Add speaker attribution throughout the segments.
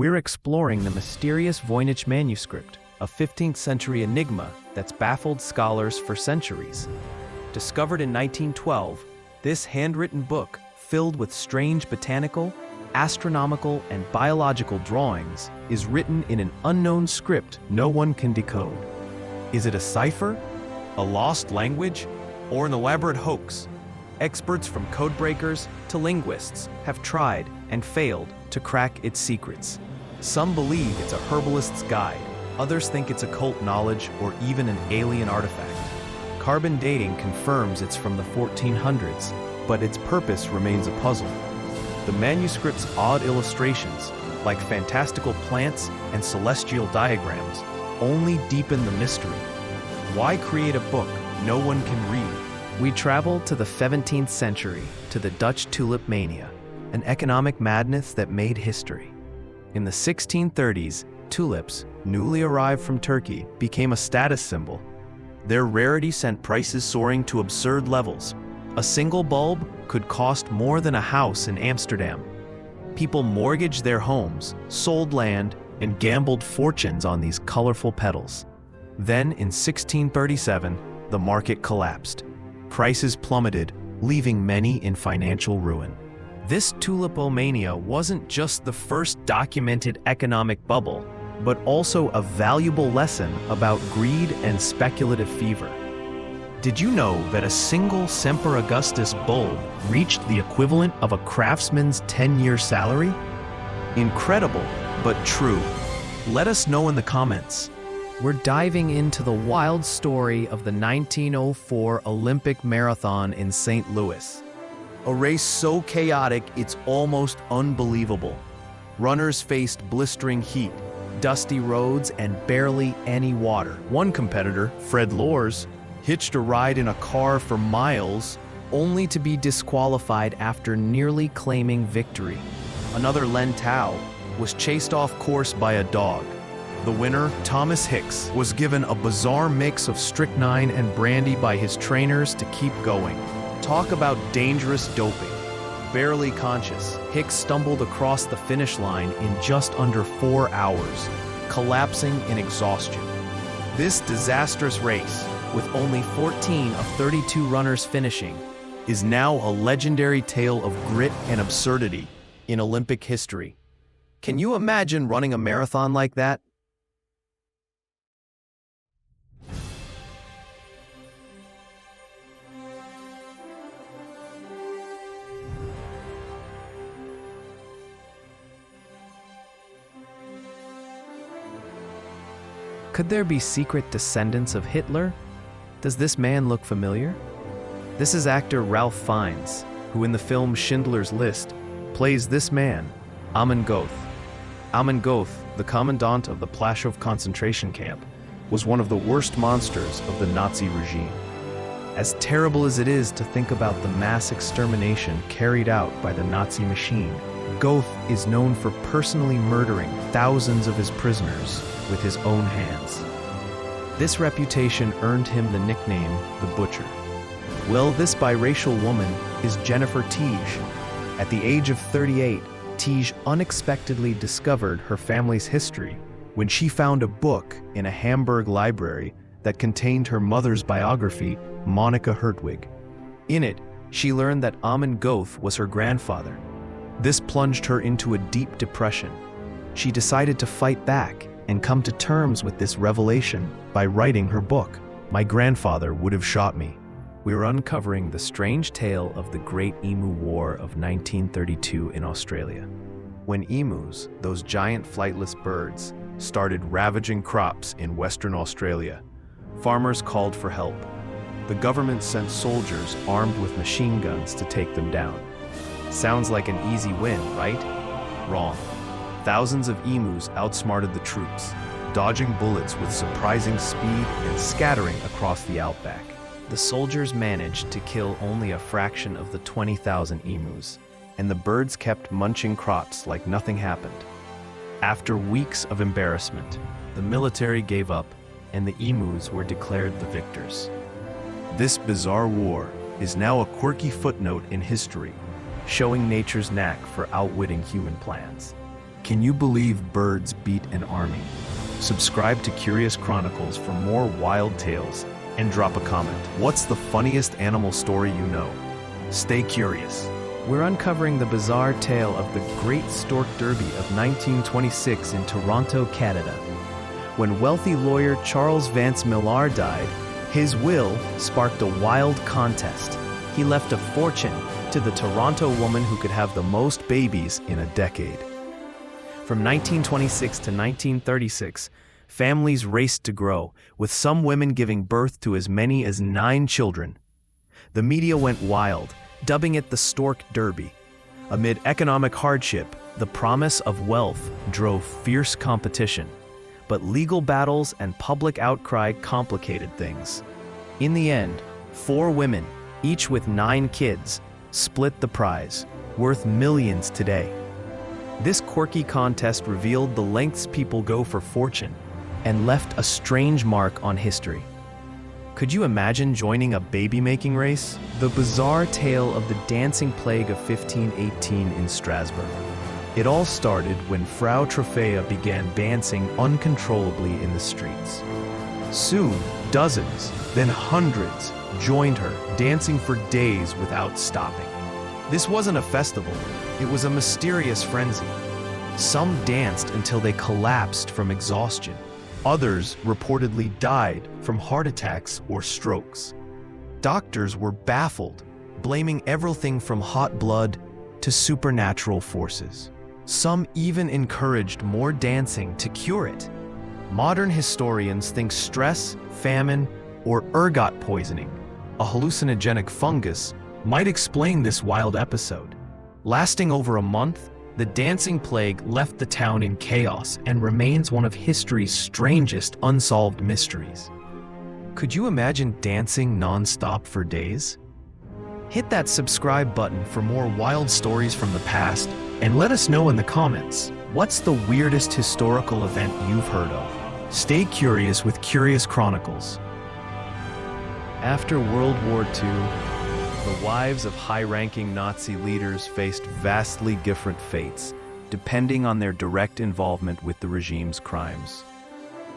Speaker 1: We're exploring the mysterious Voynich manuscript, a 15th century enigma that's baffled scholars for centuries. Discovered in 1912, this handwritten book, filled with strange botanical, astronomical, and biological drawings, is written in an unknown script no one can decode. Is it a cipher, a lost language, or an elaborate hoax? Experts from codebreakers to linguists have tried and failed to crack its secrets. Some believe it's a herbalist's guide, others think it's occult knowledge or even an alien artifact. Carbon dating confirms it's from the 1400s, but its purpose remains a puzzle. The manuscript's odd illustrations, like fantastical plants and celestial diagrams, only deepen the mystery. Why create a book no one can read? We travel to the 17th century, to the Dutch tulip mania, an economic madness that made history. In the 1630s, tulips, newly arrived from Turkey, became a status symbol. Their rarity sent prices soaring to absurd levels. A single bulb could cost more than a house in Amsterdam. People mortgaged their homes, sold land, and gambled fortunes on these colorful petals. Then, in 1637, the market collapsed. Prices plummeted, leaving many in financial ruin. This tulipomania wasn't just the first documented economic bubble, but also a valuable lesson about greed and speculative fever. Did you know that a single Semper Augustus bulb reached the equivalent of a craftsman's 10-year salary? Incredible, but true. Let us know in the comments. We're diving into the wild story of the 1904 Olympic Marathon in St. Louis. A race so chaotic it's almost unbelievable. Runners faced blistering heat, dusty roads, and barely any water. One competitor, Fred Lors, hitched a ride in a car for miles, only to be disqualified after nearly claiming victory. Another, Len Tao, was chased off course by a dog. The winner, Thomas Hicks, was given a bizarre mix of strychnine and brandy by his trainers to keep going. Talk about dangerous doping. Barely conscious, Hicks stumbled across the finish line in just under 4 hours, collapsing in exhaustion. This disastrous race, with only 14 of 32 runners finishing, is now a legendary tale of grit and absurdity in Olympic history. Can you imagine running a marathon like that? Could there be secret descendants of Hitler? Does this man look familiar? This is actor Ralph Fiennes, who in the film Schindler's List plays this man, Amon Goeth. Amon Goeth, the commandant of the Plaszow concentration camp, was one of the worst monsters of the Nazi regime. As terrible as it is to think about the mass extermination carried out by the Nazi machine, Goeth is known for personally murdering thousands of his prisoners with his own hands. This reputation earned him the nickname the Butcher. Well, this biracial woman is Jennifer Tige. At the age of 38, Tige unexpectedly discovered her family's history when she found a book in a Hamburg library that contained her mother's biography, Monica Hertwig. In it, she learned that Amon Goeth was her grandfather. This plunged her into a deep depression. She decided to fight back and come to terms with this revelation by writing her book, My Grandfather Would Have Shot Me. We're uncovering the strange tale of the Great Emu War of 1932 in Australia. When emus, those giant flightless birds, started ravaging crops in Western Australia, farmers called for help. The government sent soldiers armed with machine guns to take them down. Sounds like an easy win, right? Wrong. Thousands of emus outsmarted the troops, dodging bullets with surprising speed and scattering across the outback. The soldiers managed to kill only a fraction of the 20,000 emus, and the birds kept munching crops like nothing happened. After weeks of embarrassment, the military gave up, and the emus were declared the victors. This bizarre war is now a quirky footnote in history, showing nature's knack for outwitting human plans. Can you believe birds beat an army? Subscribe to Curious Chronicles for more wild tales and drop a comment. What's the funniest animal story you know? Stay curious. We're uncovering the bizarre tale of the Great Stork Derby of 1926 in Toronto, Canada. When wealthy lawyer Charles Vance Millar died, his will sparked a wild contest. He left a fortune to the Toronto woman who could have the most babies in a decade. From 1926 to 1936, families raced to grow, with some women giving birth to as many as 9 children. The media went wild, dubbing it the Stork Derby. Amid economic hardship, the promise of wealth drove fierce competition, but legal battles and public outcry complicated things. In the end, 4 women, each with 9 kids, split the prize, worth millions today. This quirky contest revealed the lengths people go for fortune and left a strange mark on history. Could you imagine joining a baby-making race? The bizarre tale of the dancing plague of 1518 in Strasbourg. It all started when Frau Trophea began dancing uncontrollably in the streets. Soon, dozens, then hundreds, joined her, dancing for days without stopping. This wasn't a festival, it was a mysterious frenzy. Some danced until they collapsed from exhaustion. Others reportedly died from heart attacks or strokes. Doctors were baffled, blaming everything from hot blood to supernatural forces. Some even encouraged more dancing to cure it. Modern historians think stress, famine, or ergot poisoning, a hallucinogenic fungus, might explain this wild episode. Lasting over a month, the dancing plague left the town in chaos and remains one of history's strangest unsolved mysteries. Could you imagine dancing non-stop for days? Hit that subscribe button for more wild stories from the past, and let us know in the comments, what's the weirdest historical event you've heard of? Stay curious with Curious Chronicles. After World War II, the wives of high-ranking Nazi leaders faced vastly different fates, depending on their direct involvement with the regime's crimes.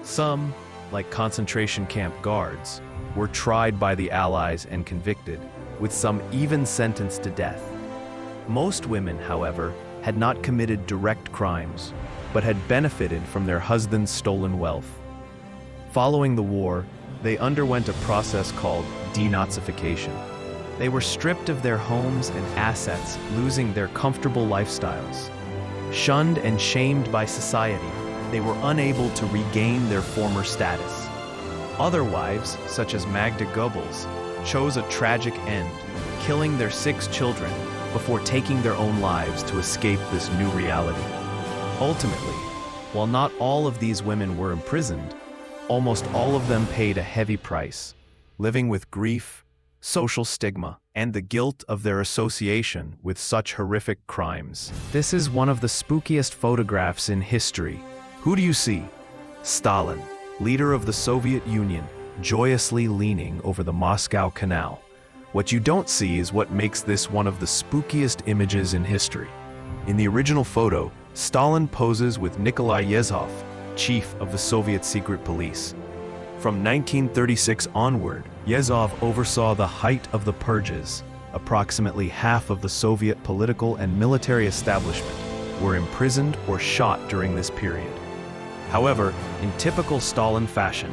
Speaker 1: Some, like concentration camp guards, were tried by the Allies and convicted, with some even sentenced to death. Most women, however, had not committed direct crimes, but had benefited from their husbands' stolen wealth. Following the war, they underwent a process called denazification. They were stripped of their homes and assets, losing their comfortable lifestyles. Shunned and shamed by society, they were unable to regain their former status. Other wives, such as Magda Goebbels, chose a tragic end, killing their 6 children before taking their own lives to escape this new reality. Ultimately, while not all of these women were imprisoned, almost all of them paid a heavy price, living with grief, social stigma, and the guilt of their association with such horrific crimes. This is one of the spookiest photographs in history. Who do you see? Stalin, leader of the Soviet Union, joyously leaning over the Moscow Canal. What you don't see is what makes this one of the spookiest images in history. In the original photo, Stalin poses with Nikolai Yezhov, chief of the Soviet secret police. From 1936 onward, Yezhov oversaw the height of the purges. Approximately half of the Soviet political and military establishment were imprisoned or shot during this period. However, in typical Stalin fashion,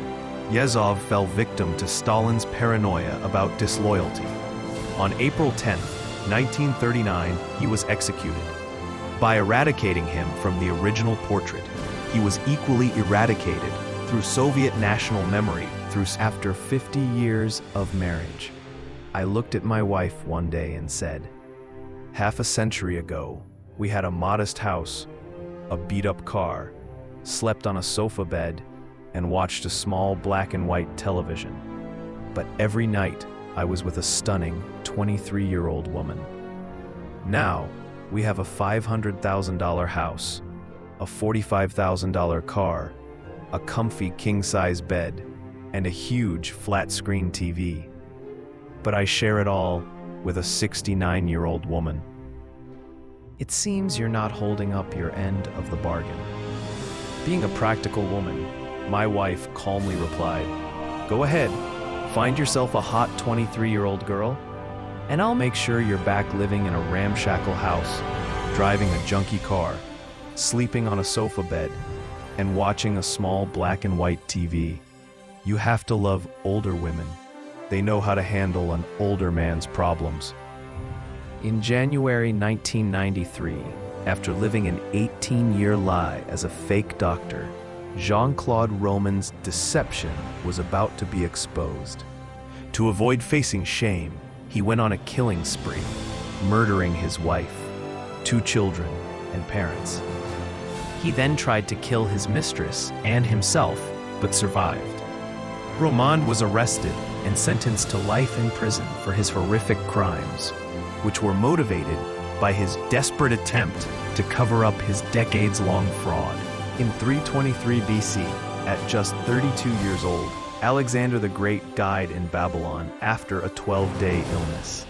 Speaker 1: Yezhov fell victim to Stalin's paranoia about disloyalty. On April 10, 1939, he was executed. By eradicating him from the original portrait, he was equally eradicated through Soviet national memory. After 50 years of marriage, I looked at my wife one day and said, "Half a century ago, we had a modest house, a beat-up car, slept on a sofa bed, and watched a small black and white television. But every night, I was with a stunning 23-year-old woman. Now, we have a $500,000 house, a $45,000 car, a comfy king-size bed, and a huge flat-screen TV. But I share it all with a 69-year-old woman." It seems you're not holding up your end of the bargain. Being a practical woman, my wife calmly replied, "Go ahead, find yourself a hot 23-year-old girl, and I'll make sure you're back living in a ramshackle house, driving a junky car, sleeping on a sofa bed, and watching a small black and white TV. You have to love older women. They know how to handle an older man's problems." In January 1993, after living an 18-year lie as a fake doctor, Jean-Claude Roman's deception was about to be exposed. To avoid facing shame, he went on a killing spree, murdering his wife, 2 children, and parents. He then tried to kill his mistress and himself, but survived. Roman was arrested and sentenced to life in prison for his horrific crimes, which were motivated by his desperate attempt to cover up his decades-long fraud. In 323 BC, at just 32 years old, Alexander the Great died in Babylon after a 12-day illness.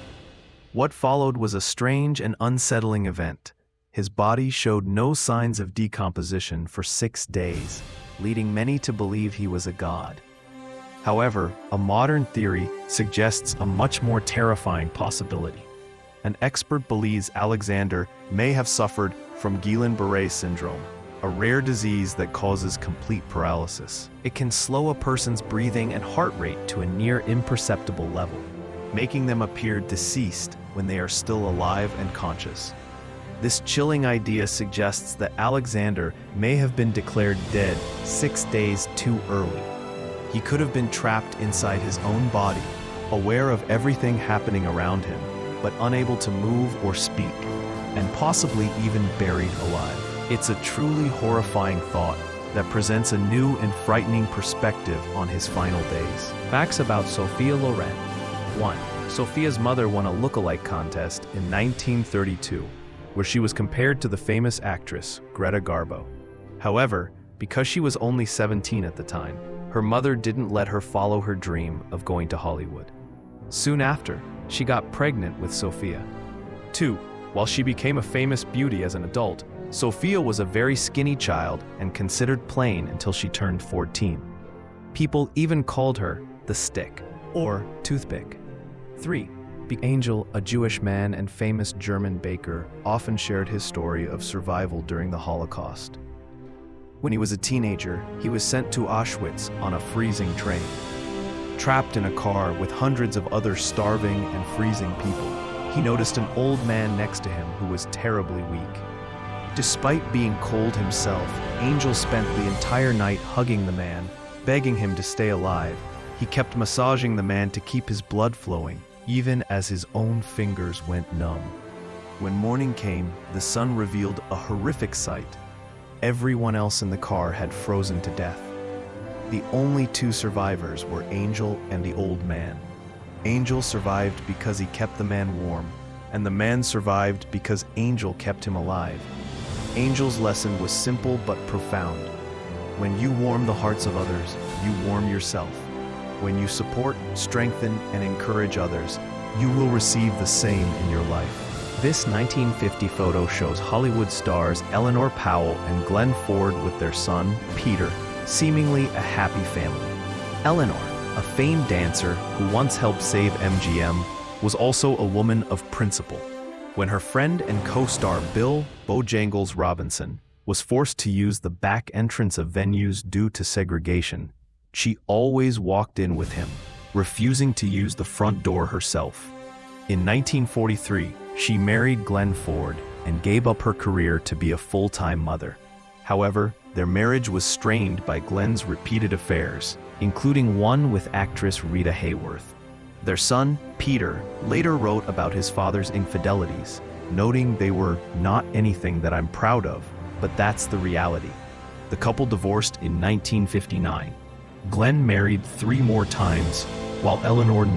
Speaker 1: What followed was a strange and unsettling event. His body showed no signs of decomposition for 6 days, leading many to believe he was a god. However, a modern theory suggests a much more terrifying possibility. An expert believes Alexander may have suffered from Guillain-Barré syndrome, a rare disease that causes complete paralysis. It can slow a person's breathing and heart rate to a near imperceptible level, making them appear deceased when they are still alive and conscious. This chilling idea suggests that Alexander may have been declared dead 6 days too early. He could have been trapped inside his own body, aware of everything happening around him, but unable to move or speak, and possibly even buried alive. It's a truly horrifying thought that presents a new and frightening perspective on his final days. Facts about Sophia Loren. 1. Sophia's mother won a look-alike contest in 1932, where she was compared to the famous actress Greta Garbo. However, because she was only 17 at the time, her mother didn't let her follow her dream of going to Hollywood. Soon after, she got pregnant with Sophia. 2. While she became a famous beauty as an adult, Sophia was a very skinny child and considered plain until she turned 14. People even called her the Stick, or Toothpick. 3. Angel, a Jewish man and famous German baker, often shared his story of survival during the Holocaust. When he was a teenager, he was sent to Auschwitz on a freezing train. Trapped in a car with hundreds of other starving and freezing people, he noticed an old man next to him who was terribly weak. Despite being cold himself, Angel spent the entire night hugging the man, begging him to stay alive. He kept massaging the man to keep his blood flowing, even as his own fingers went numb. When morning came, the sun revealed a horrific sight. Everyone else in the car had frozen to death. The only 2 survivors were Angel and the old man. Angel survived because he kept the man warm, and the man survived because Angel kept him alive. Angel's lesson was simple but profound. When you warm the hearts of others, you warm yourself. When you support, strengthen, and encourage others, you will receive the same in your life. This 1950 photo shows Hollywood stars Eleanor Powell and Glenn Ford with their son, Peter, seemingly a happy family. Eleanor, a famed dancer who once helped save MGM, was also a woman of principle. When her friend and co-star Bill Bojangles Robinson was forced to use the back entrance of venues due to segregation, she always walked in with him, refusing to use the front door herself. In 1943, she married Glenn Ford and gave up her career to be a full-time mother. However, their marriage was strained by Glenn's repeated affairs, including one with actress Rita Hayworth. Their son, Peter, later wrote about his father's infidelities, noting they were not anything that I'm proud of, but that's the reality. The couple divorced in 1959. Glenn married 3 more times, while Eleanor never